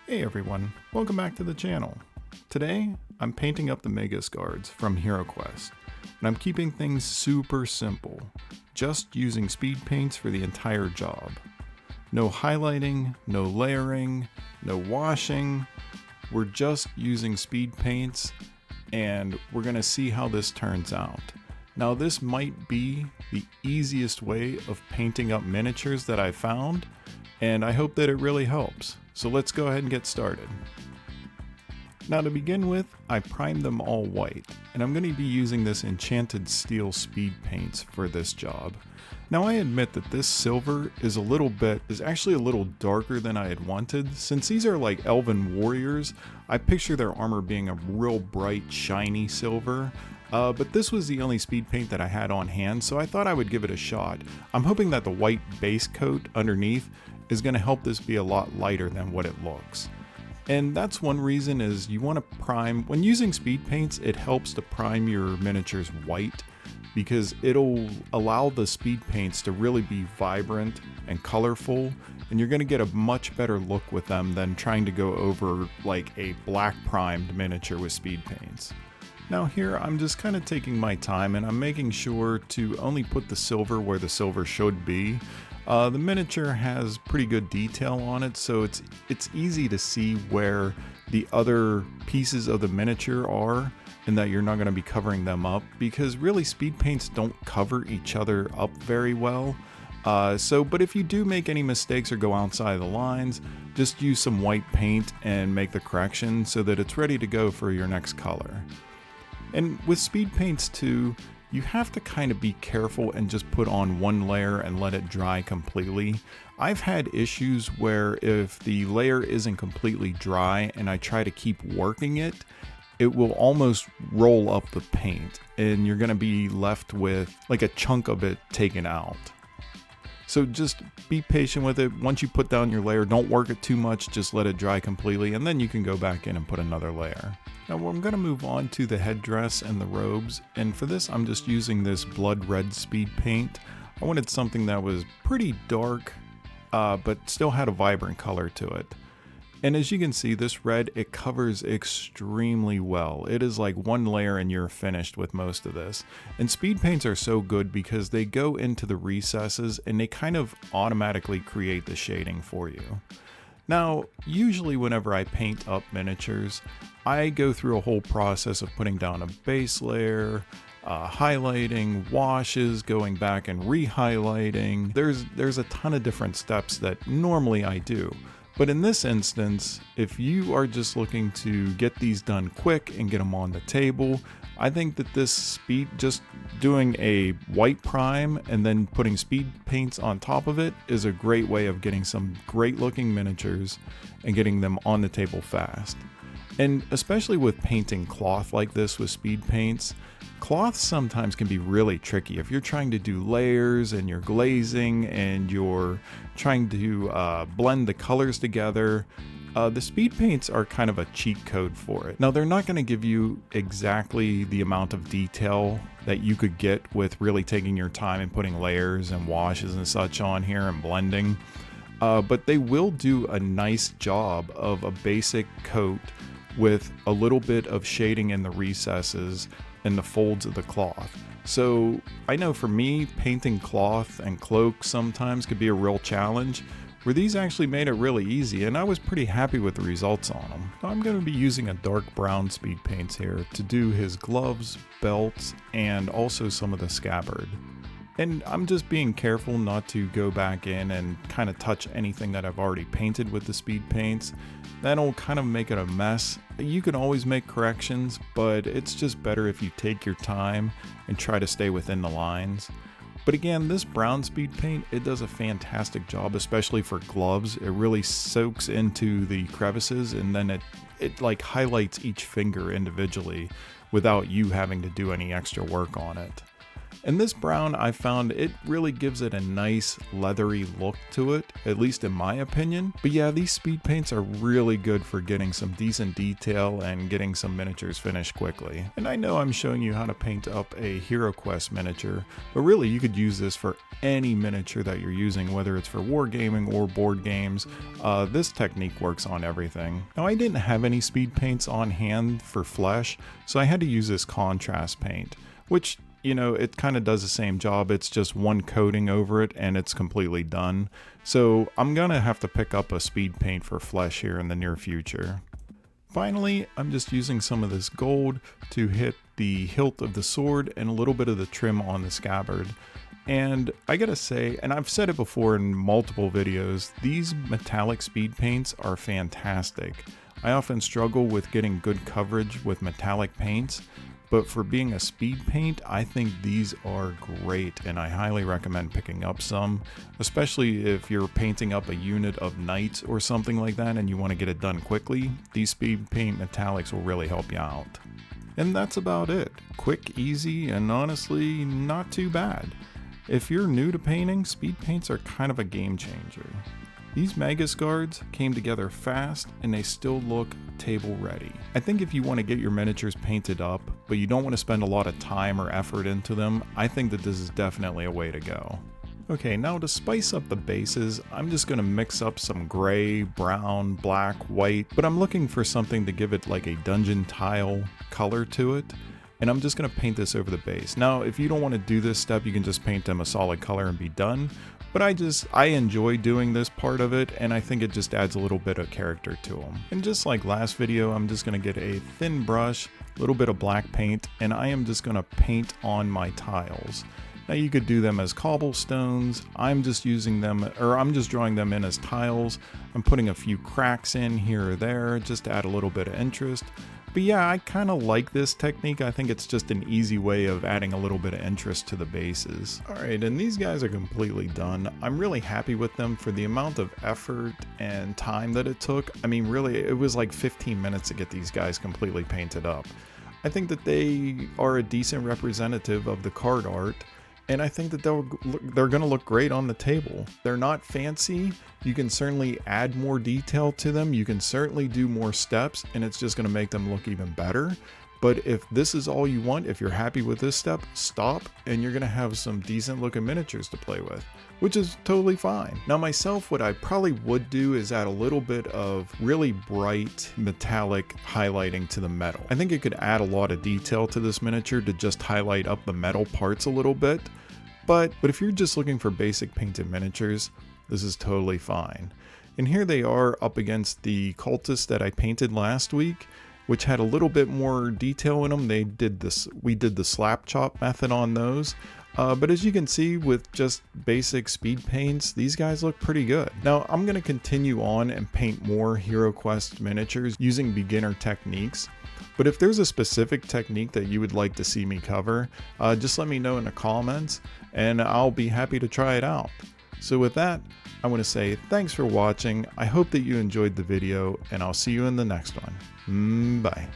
Hey everyone, welcome back to the channel. Today, I'm painting up the Magus guards from HeroQuest, and I'm keeping things super simple, just using speed paints for the entire job. No highlighting, no layering, no washing, we're just using speed paints, and we're gonna see how this turns out. Now this might be the easiest way of painting up miniatures that I've found, and I hope that it really helps. So let's go ahead and get started. Now to begin with, I primed them all white, and I'm going to be using this enchanted steel speed paints for this job. Now I admit that this silver is actually a little darker than I had wanted. Since these are like elven warriors, I picture their armor being a real bright, shiny silver. But this was the only speed paint that I had on hand, so I thought I would give it a shot. I'm hoping that the white base coat underneath is going to help this be a lot lighter than what it looks. And that's one reason is you want to prime, when using speed paints, it helps to prime your miniatures white because it'll allow the speed paints to really be vibrant and colorful, and you're going to get a much better look with them than trying to go over like a black primed miniature with speed paints. Now here I'm just kind of taking my time and I'm making sure to only put the silver where the silver should be. The miniature has pretty good detail on it, so it's easy to see where the other pieces of the miniature are and that you're not going to be covering them up, because really speed paints don't cover each other up very well. But if you do make any mistakes or go outside the lines, just use some white paint and make the correction so that it's ready to go for your next color. And with speed paints too, you have to kind of be careful and just put on one layer and let it dry completely. I've had issues where if the layer isn't completely dry and I try to keep working it, it will almost roll up the paint and you're going to be left with like a chunk of it taken out. So just be patient with it. Once you put down your layer, don't work it too much, just let it dry completely, and then you can go back in and put another layer. Now I'm going to move on to the headdress and the robes, and for this I'm just using this blood red speed paint. I wanted something that was pretty dark, but still had a vibrant color to it. And as you can see, this red, it covers extremely well. It is like one layer and you're finished with most of this. And speed paints are so good because they go into the recesses and they kind of automatically create the shading for you. Now, usually whenever I paint up miniatures, I go through a whole process of putting down a base layer, highlighting, washes, going back and re-highlighting. There's a ton of different steps that normally I do. But in this instance, if you are just looking to get these done quick and get them on the table, I think that just doing a white prime and then putting speed paints on top of it is a great way of getting some great looking miniatures and getting them on the table fast. And especially with painting cloth like this with speed paints, cloth sometimes can be really tricky. If you're trying to do layers and you're glazing and you're trying to blend the colors together, the speed paints are kind of a cheat code for it. Now they're not going to give you exactly the amount of detail that you could get with really taking your time and putting layers and washes and such on here and blending, but they will do a nice job of a basic coat with a little bit of shading in the recesses and the folds of the cloth. So I know for me, painting cloth and cloaks sometimes could be a real challenge, where these actually made it really easy, and I was pretty happy with the results on them. I'm going to be using a dark brown speed paints here to do his gloves, belts, and also some of the scabbard. And I'm just being careful not to go back in and kind of touch anything that I've already painted with the speed paints. That'll kind of make it a mess. You can always make corrections, but it's just better if you take your time and try to stay within the lines. But again, this brown speed paint, it does a fantastic job, especially for gloves. It really soaks into the crevices and then it like highlights each finger individually without you having to do any extra work on it. And this brown, I found it really gives it a nice leathery look to it, at least in my opinion. But yeah, these speed paints are really good for getting some decent detail and getting some miniatures finished quickly. And I know I'm showing you how to paint up a HeroQuest miniature, but really you could use this for any miniature that you're using, whether it's for wargaming or board games. This technique works on everything. Now, I didn't have any speed paints on hand for flesh, so I had to use this contrast paint, which, you know, it kind of does the same job. It's just one coating over it and it's completely done. So I'm gonna have to pick up a speed paint for flesh here in the near future. Finally, I'm just using some of this gold to hit the hilt of the sword and a little bit of the trim on the scabbard. And I gotta say, and I've said it before in multiple videos, these metallic speed paints are fantastic. I often struggle with getting good coverage with metallic paints, but for being a speed paint, I think these are great and I highly recommend picking up some, especially if you're painting up a unit of knights or something like that and you want to get it done quickly. These speed paint metallics will really help you out. And that's about it. Quick, easy, and honestly, not too bad. If you're new to painting, speed paints are kind of a game changer. These Magus guards came together fast and they still look table ready. I think if you want to get your miniatures painted up, but you don't want to spend a lot of time or effort into them, I think that this is definitely a way to go. Okay, now to spice up the bases, I'm just going to mix up some gray, brown, black, white, but I'm looking for something to give it like a dungeon tile color to it. And I'm just going to paint this over the base. Now, if you don't want to do this step, you can just paint them a solid color and be done. But I enjoy doing this part of it, and I think it just adds a little bit of character to them. And just like last video, I'm just going to get a thin brush, a little bit of black paint, and I am just going to paint on my tiles. Now you could do them as cobblestones. I'm just using them, or I'm just drawing them in as tiles. I'm putting a few cracks in here or there just to add a little bit of interest. But yeah, I kind of like this technique. I think it's just an easy way of adding a little bit of interest to the bases. Alright, and these guys are completely done. I'm really happy with them for the amount of effort and time that it took. I mean, really, it was like 15 minutes to get these guys completely painted up. I think that they are a decent representative of the card art, and I think that they're going to look great on the table. They're not fancy. You can certainly add more detail to them. You can certainly do more steps, and it's just going to make them look even better. But if this is all you want, if you're happy with this step, stop, and you're going to have some decent looking miniatures to play with, which is totally fine. Now myself, what I probably would do is add a little bit of really bright metallic highlighting to the metal. I think it could add a lot of detail to this miniature to just highlight up the metal parts a little bit. But if you're just looking for basic painted miniatures, this is totally fine. And here they are up against the cultists that I painted last week, which had a little bit more detail in them. We did the Slapchop method on those. But as you can see, with just basic speed paints, these guys look pretty good. Now I'm going to continue on and paint more HeroQuest miniatures using beginner techniques. But if there's a specific technique that you would like to see me cover, just let me know in the comments and I'll be happy to try it out. So with that, I want to say thanks for watching. I hope that you enjoyed the video and I'll see you in the next one. Bye.